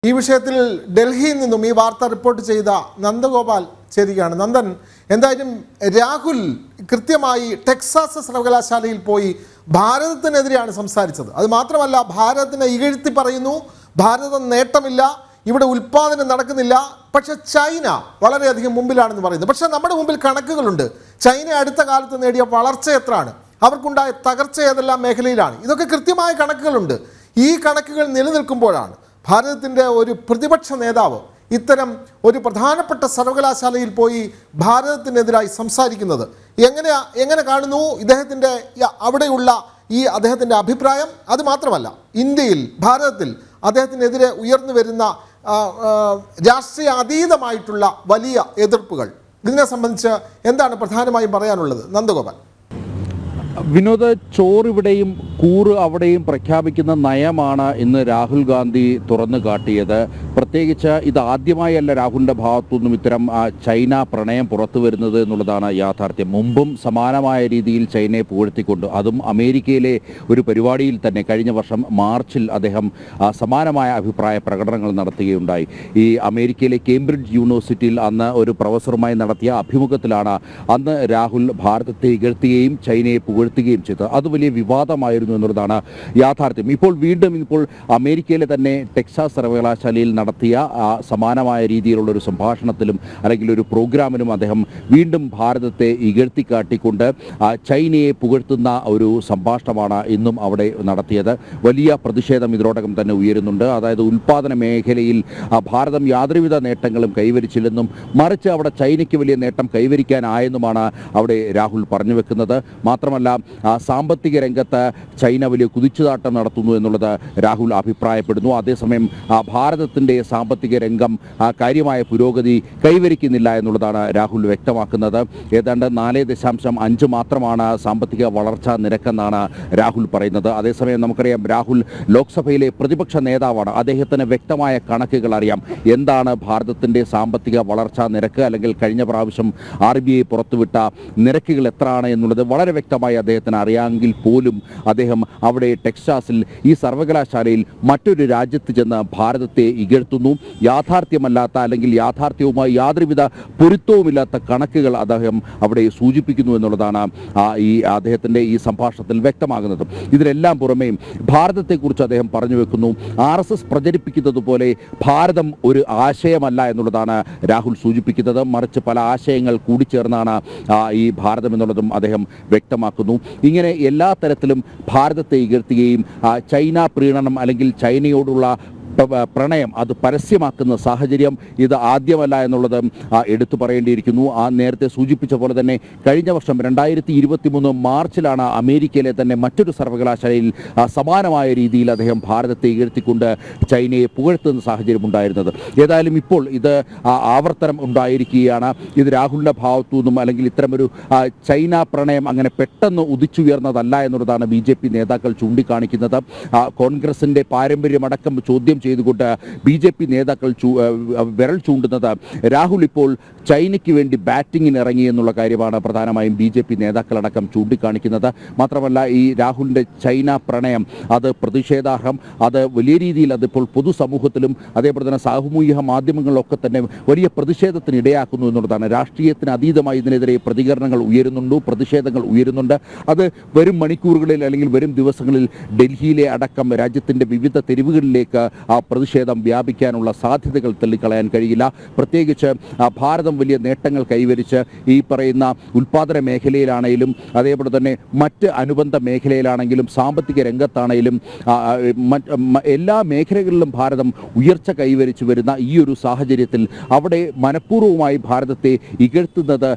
ഈ വിഷയത്തിൽ ഡൽഹിയിൽ നിന്നും ഈ വാർത്ത റിപ്പോർട്ട് ചെയ്ത നന്ദഗോപാൽ ചേരുകയാണ്. നന്ദൻ, എന്തായാലും രാഹുൽ കൃത്യമായി ടെക്സാസ് സർവകലാശാലയിൽ പോയി ഭാരതത്തിനെതിരെയാണ് സംസാരിച്ചത്. അത് മാത്രമല്ല, ഭാരതത്തിനെ ഇകഴ്ത്തി പറയുന്നു, ഭാരതം നേട്ടമില്ല, ഇവിടെ ഉൽപ്പാദനം നടക്കുന്നില്ല, പക്ഷെ ചൈന വളരെയധികം മുമ്പിലാണെന്ന് പറയുന്നത്. പക്ഷേ നമ്മുടെ മുമ്പിൽ കണക്കുകളുണ്ട്. ചൈന അടുത്ത കാലത്ത് നേടിയ വളർച്ച എത്രയാണ്, അവർക്കുണ്ടായ തകർച്ച ഏതെല്ലാം മേഖലയിലാണ്, ഇതൊക്കെ കൃത്യമായ കണക്കുകളുണ്ട്. ഈ കണക്കുകൾ നിലനിൽക്കുമ്പോഴാണ് ഭാരതത്തിൻ്റെ ഒരു പ്രതിപക്ഷ നേതാവ് ഇത്തരം ഒരു പ്രധാനപ്പെട്ട സർവകലാശാലയിൽ പോയി ഭാരതത്തിനെതിരായി സംസാരിക്കുന്നത്. എങ്ങനെ കാണുന്നു ഇദ്ദേഹത്തിൻ്റെ അവിടെയുള്ള അദ്ദേഹത്തിൻ്റെ അഭിപ്രായം? അത് മാത്രമല്ല, ഇന്ത്യയിൽ ഭാരതത്തിൽ അദ്ദേഹത്തിനെതിരെ ഉയർന്നു വരുന്ന രാഷ്ട്രീയ അതീതമായിട്ടുള്ള വലിയ എതിർപ്പുകൾ, ഇതിനെ സംബന്ധിച്ച് എന്താണ് പ്രധാനമായും പറയാനുള്ളത്? നന്ദഗോപാൽ. വിനോദ്, ചോറിവിടെയും കൂറ് അവിടെയും പ്രഖ്യാപിക്കുന്ന നയമാണ് ഇന്ന് രാഹുൽ ഗാന്ധി തുറന്നു കാട്ടിയത്. പ്രത്യേകിച്ച് ഇത് ആദ്യമായല്ല രാഹുലിൻ്റെ ഭാഗത്തുനിന്നും ഇത്തരം ചൈന പ്രണയം പുറത്തു വരുന്നത് എന്നുള്ളതാണ് യാഥാർത്ഥ്യം. മുമ്പും സമാനമായ രീതിയിൽ ചൈനയെ പുകഴ്ത്തിക്കൊണ്ട്, അതും അമേരിക്കയിലെ ഒരു പരിപാടിയിൽ തന്നെ കഴിഞ്ഞ വർഷം മാർച്ചിൽ അദ്ദേഹം സമാനമായ അഭിപ്രായ പ്രകടനങ്ങൾ നടത്തുകയുണ്ടായി. ഈ അമേരിക്കയിലെ കേംബ്രിഡ്ജ് യൂണിവേഴ്സിറ്റിയിൽ അന്ന് ഒരു പ്രൊഫസറുമായി നടത്തിയ അഭിമുഖത്തിലാണ് അന്ന് രാഹുൽ ഭാരതത്തെ ഇകഴ്ത്തുകയും ചൈനയെ പുകഴ്ത്തുകയും ചെയ്തത്. അത് വലിയ വിവാദമായിരുന്നു എന്നുള്ളതാണ് യാഥാർത്ഥ്യം. ഇപ്പോൾ അമേരിക്കയിലെ തന്നെ ടെക്സാസ് സർവകലാശാലയിൽ നടത്തിയ സമാനമായ രീതിയിലുള്ളൊരു സംഭാഷണത്തിലും അല്ലെങ്കിൽ ഒരു പ്രോഗ്രാമിലും അദ്ദേഹം വീണ്ടും ഭാരതത്തെ ഇകഴ്ത്തിക്കാട്ടിക്കൊണ്ട് ചൈനയെ പുകഴ്ത്തുന്ന ഒരു സംഭാഷണമാണ് ഇന്നും അവിടെ നടത്തിയത്. വലിയ പ്രതിഷേധം ഇതിനോടകം തന്നെ ഉയരുന്നുണ്ട്. അതായത് ഉൽപ്പാദന മേഖലയിൽ ഭാരതം യാതൊരുവിധ നേട്ടങ്ങളും കൈവരിച്ചില്ലെന്നും മറിച്ച് അവിടെ ചൈനയ്ക്ക് വലിയ നേട്ടം കൈവരിക്കാനായെന്നുമാണ് അവിടെ രാഹുൽ പറഞ്ഞു വെക്കുന്നത്. മാത്രമല്ല, സാമ്പത്തിക രംഗത്ത് ചൈന വലിയ കുതിച്ചുചാട്ടം നടത്തുന്നു എന്നുള്ളത് രാഹുൽ അഭിപ്രായപ്പെടുന്നു. അതേസമയം ഭാരതത്തിൻ്റെ സാമ്പത്തിക രംഗം കാര്യമായ പുരോഗതി കൈവരിക്കുന്നില്ല എന്നുള്ളതാണ് രാഹുൽ വ്യക്തമാക്കുന്നത്. ഏതാണ്ട് 4.5 മാത്രമാണ് സാമ്പത്തിക വളർച്ചാ നിരക്കെന്നാണ് രാഹുൽ പറയുന്നത്. അതേസമയം നമുക്കറിയാം, രാഹുൽ ലോക്സഭയിലെ പ്രതിപക്ഷ നേതാവാണ്. അദ്ദേഹത്തിന് വ്യക്തമായ കണക്കുകൾ അറിയാം. എന്താണ് ഭാരതത്തിൻ്റെ സാമ്പത്തിക വളർച്ചാ നിരക്ക്, അല്ലെങ്കിൽ കഴിഞ്ഞ പ്രാവശ്യം RBI പുറത്തുവിട്ട നിരക്കുകൾ എത്രയാണ് എന്നുള്ളത് വളരെ വ്യക്തമായി അദ്ദേഹത്തിന് അറിയാമെങ്കിൽ പോലും അദ്ദേഹം അവിടെ ടെക്സാസിൽ ഈ സർവകലാശാലയിൽ മറ്റൊരു രാജ്യത്ത് ചെന്ന് ഭാരതത്തെ ഇകഴ്ത്തുന്നു. യാഥാർത്ഥ്യമല്ലാത്ത അല്ലെങ്കിൽ യാഥാർത്ഥ്യവുമായി യാതൊരുവിധ പൊരുത്തവുമില്ലാത്ത കണക്കുകൾ അദ്ദേഹം അവിടെ സൂചിപ്പിക്കുന്നു എന്നുള്ളതാണ് ഈ അദ്ദേഹത്തിൻ്റെ ഈ സംഭാഷണത്തിൽ വ്യക്തമാകുന്നത്. ഇതിനെല്ലാം പുറമേ ഭാരതത്തെക്കുറിച്ച് അദ്ദേഹം പറഞ്ഞു വെക്കുന്നു, RSS പ്രചരിപ്പിക്കുന്നത് പോലെ ഭാരതം ഒരു ആശയമല്ല എന്നുള്ളതാണ് രാഹുൽ സൂചിപ്പിക്കുന്നത്. മറിച്ച് പല ആശയങ്ങൾ കൂടിച്ചേർന്നാണ് ഈ ഭാരതം എന്നുള്ളതും അദ്ദേഹം വ്യക്തമാക്കുന്നു. ഇങ്ങനെ എല്ലാ തരത്തിലും ഭാരതത്തെ ഇകഴ്ത്തുകയും ചൈന പ്രീണനം അല്ലെങ്കിൽ ചൈനയോടുള്ള പ്രണയം അത് പരസ്യമാക്കുന്ന സാഹചര്യം ഇത് ആദ്യമല്ല എന്നുള്ളത് എടുത്തു പറയേണ്ടിയിരിക്കുന്നു. നേരത്തെ സൂചിപ്പിച്ച പോലെ തന്നെ കഴിഞ്ഞ വർഷം 2023 മാർച്ചിലാണ് അമേരിക്കയിലെ തന്നെ മറ്റൊരു സർവകലാശാലയിൽ സമാനമായ രീതിയിൽ അദ്ദേഹം ഭാരതത്തെ ഇകഴ്ത്തിക്കൊണ്ട് ചൈനയെ പുകഴ്ത്തുന്ന സാഹചര്യം ഉണ്ടായിരുന്നത്. ഏതായാലും ഇപ്പോൾ ഇത് ആവർത്തനം ഉണ്ടായിരിക്കുകയാണ്. ഇത് രാഹുലിൻ്റെ ഭാഗത്തു നിന്നും അല്ലെങ്കിൽ ഇത്തരമൊരു ചൈന പ്രണയം അങ്ങനെ പെട്ടെന്ന് ഉദിച്ചുയർന്നതല്ല എന്നുള്ളതാണ് BJP നേതാക്കൾ ചൂണ്ടിക്കാണിക്കുന്നത്. കോൺഗ്രസിൻ്റെ പാരമ്പര്യമടക്കം ചോദ്യം ചെയ്തുകൊണ്ട് BJP നേതാക്കൾ വിരൽ ചൂണ്ടുന്നത് രാഹുൽ ഇപ്പോൾ ചൈനയ്ക്ക് വേണ്ടി ബാറ്റിങ്ങിന് ഇറങ്ങി എന്നുള്ള കാര്യമാണ് പ്രധാനമായും BJP നേതാക്കളടക്കം ചൂണ്ടിക്കാണിക്കുന്നത്. മാത്രമല്ല, ഈ രാഹുലിൻ്റെ ചൈന പ്രണയം അത് പ്രതിഷേധാർഹം, അത് വലിയ രീതിയിൽ അതിപ്പോൾ പൊതുസമൂഹത്തിലും അതേപോലെ തന്നെ സാമൂഹിക മാധ്യമങ്ങളിലൊക്കെ തന്നെ വലിയ പ്രതിഷേധത്തിന് ഇടയാക്കുന്നു എന്നുള്ളതാണ്. രാഷ്ട്രീയത്തിന് അതീതമായി ഇതിനെതിരെ പ്രതികരണങ്ങൾ ഉയരുന്നുണ്ട്, പ്രതിഷേധങ്ങൾ ഉയരുന്നുണ്ട്. അത് വരും മണിക്കൂറുകളിൽ അല്ലെങ്കിൽ വരും ദിവസങ്ങളിൽ ഡൽഹിയിലെ അടക്കം രാജ്യത്തിൻ്റെ വിവിധ തെരുവുകളിലേക്ക് പ്രതിഷേധം വ്യാപിക്കാനുള്ള സാധ്യതകൾ തള്ളിക്കളയാൻ കഴിയില്ല. പ്രത്യേകിച്ച് ഭാരതം വലിയ നേട്ടങ്ങൾ കൈവരിച്ച് ഈ പറയുന്ന ഉൽപ്പാദന മേഖലയിലാണെങ്കിലും അതേപോലെ തന്നെ മറ്റ് അനുബന്ധ മേഖലയിലാണെങ്കിലും സാമ്പത്തിക രംഗത്താണെങ്കിലും എല്ലാ മേഖലകളിലും ഭാരതം ഉയർച്ച കൈവരിച്ചു വരുന്ന ഈ ഒരു സാഹചര്യത്തിൽ അവിടെ മനഃപൂർവ്വമായി ഭാരതത്തെ ഇകഴ്ത്തുന്നത്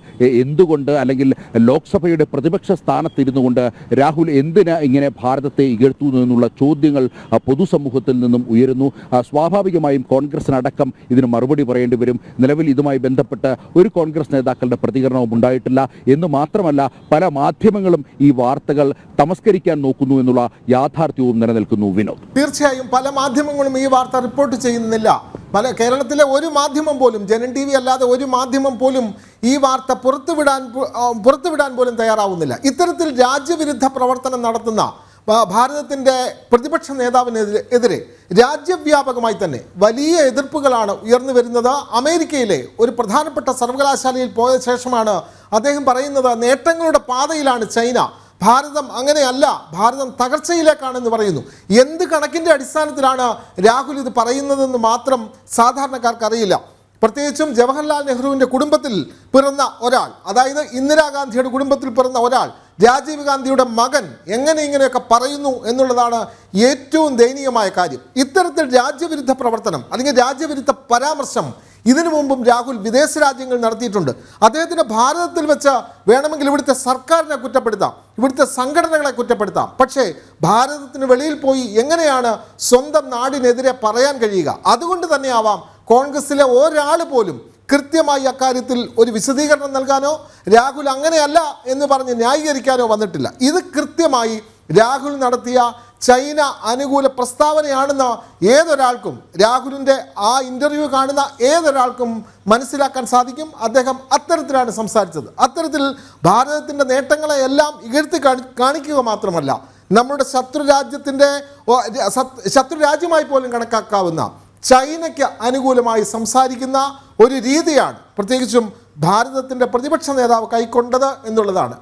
എന്തുകൊണ്ട്, അല്ലെങ്കിൽ ലോക്സഭയുടെ പ്രതിപക്ഷ സ്ഥാനത്തിരുന്നു കൊണ്ട് രാഹുൽ എന്തിന് ഇങ്ങനെ ഭാരതത്തെ ഇകഴ്ത്തുന്നു എന്നുള്ള ചോദ്യങ്ങൾ പൊതുസമൂഹത്തിൽ നിന്നും ഉയരുന്നു. സ്വാഭാവികമായും കോൺഗ്രസിനടക്കം ഇതിന് മറുപടി പറയേണ്ടി വരും. നിലവിൽ ഇതുമായി ബന്ധപ്പെട്ട് ഒരു കോൺഗ്രസ് നേതാക്കളുടെ പ്രതികരണവും ഉണ്ടായിട്ടില്ല എന്ന് മാത്രമല്ല, പല മാധ്യമങ്ങളും ഈ വാർത്തകൾ തമസ്കരിക്കാൻ നോക്കുന്നു എന്നുള്ള യാഥാർത്ഥ്യവും നിലനിൽക്കുന്നു. വിനോദ്, തീർച്ചയായും പല മാധ്യമങ്ങളും ഈ വാർത്ത റിപ്പോർട്ട് ചെയ്യുന്നില്ല. കേരളത്തിലെ ഒരു മാധ്യമം പോലും, ജനൻ TV അല്ലാതെ ഒരു മാധ്യമം പോലും ഈ വാർത്ത പുറത്തുവിടാൻ പോലും തയ്യാറാവുന്നില്ല. ഇത്തരത്തിൽ രാജ്യവിരുദ്ധ പ്രവർത്തനം നടത്തുന്ന ഭാരതത്തിൻ്റെ പ്രതിപക്ഷ നേതാവിനെതിരെ രാജ്യവ്യാപകമായി തന്നെ വലിയ എതിർപ്പുകളാണ് ഉയർന്നു വരുന്നത്. അമേരിക്കയിലെ ഒരു പ്രധാനപ്പെട്ട സർവകലാശാലയിൽ പോയ ശേഷമാണ് അദ്ദേഹം പറയുന്നത് നേട്ടങ്ങളുടെ പാതയിലാണ് ചൈന, ഭാരതം അങ്ങനെയല്ല, ഭാരതം തകർച്ചയിലേക്കാണെന്ന് പറയുന്നു. എന്ത് കണക്കിൻ്റെ അടിസ്ഥാനത്തിലാണ് രാഹുൽ ഇത് പറയുന്നതെന്ന് മാത്രം സാധാരണക്കാർക്ക് അറിയില്ല. പ്രത്യേകിച്ചും ജവഹർലാൽ നെഹ്റുവിൻ്റെ കുടുംബത്തിൽ പിറന്ന ഒരാൾ, അതായത് ഇന്ദിരാഗാന്ധിയുടെ കുടുംബത്തിൽ പിറന്ന ഒരാൾ, രാജീവ് ഗാന്ധിയുടെ മകൻ എങ്ങനെ ഇങ്ങനെയൊക്കെ പറയുന്നു എന്നുള്ളതാണ് ഏറ്റവും ദയനീയമായ കാര്യം. ഇത്തരത്തിൽ രാജ്യവിരുദ്ധ പ്രവർത്തനം അല്ലെങ്കിൽ രാജ്യവിരുദ്ധ പരാമർശം ഇതിനു മുമ്പും രാഹുൽ വിദേശ രാജ്യങ്ങൾ നടത്തിയിട്ടുണ്ട്. അദ്ദേഹത്തിന് ഭാരതത്തിൽ വെച്ച് വേണമെങ്കിൽ ഇവിടുത്തെ സർക്കാരിനെ കുറ്റപ്പെടുത്താം, ഇവിടുത്തെ സംഘടനകളെ കുറ്റപ്പെടുത്താം. പക്ഷേ ഭാരതത്തിന് വെളിയിൽ പോയി എങ്ങനെയാണ് സ്വന്തം നാടിനെതിരെ പറയാൻ കഴിയുക? അതുകൊണ്ട് തന്നെയാവാം കോൺഗ്രസിലെ ഒരാൾ പോലും കൃത്യമായി അക്കാര്യത്തിൽ ഒരു വിശദീകരണം നൽകാനോ രാഹുൽ അങ്ങനെയല്ല എന്ന് പറഞ്ഞ് ന്യായീകരിക്കാനോ വന്നിട്ടില്ല. ഇത് കൃത്യമായി രാഹുൽ നടത്തിയ ചൈന അനുകൂല പ്രസ്താവനയാണെന്ന് ഏതൊരാൾക്കും, രാഹുലിൻ്റെ ആ ഇൻ്റർവ്യൂ കാണുന്ന ഏതൊരാൾക്കും മനസ്സിലാക്കാൻ സാധിക്കും. അദ്ദേഹം അത്തരത്തിലാണ് സംസാരിച്ചത്. അത്തരത്തിൽ ഭാരതത്തിൻ്റെ നേട്ടങ്ങളെ എല്ലാം ഇകഴ്ത്തി കാണിക്കുക മാത്രമല്ല, നമ്മുടെ ശത്രുരാജ്യമായി പോലും കണക്കാക്കാവുന്ന ചൈനയ്ക്ക് അനുകൂലമായി സംസാരിക്കുന്ന ഒരു രീതിയാണ് പ്രത്യേകിച്ചും ഭാരതത്തിൻ്റെ പ്രതിപക്ഷ നേതാവ് കൈക്കൊണ്ടത് എന്നുള്ളതാണ്.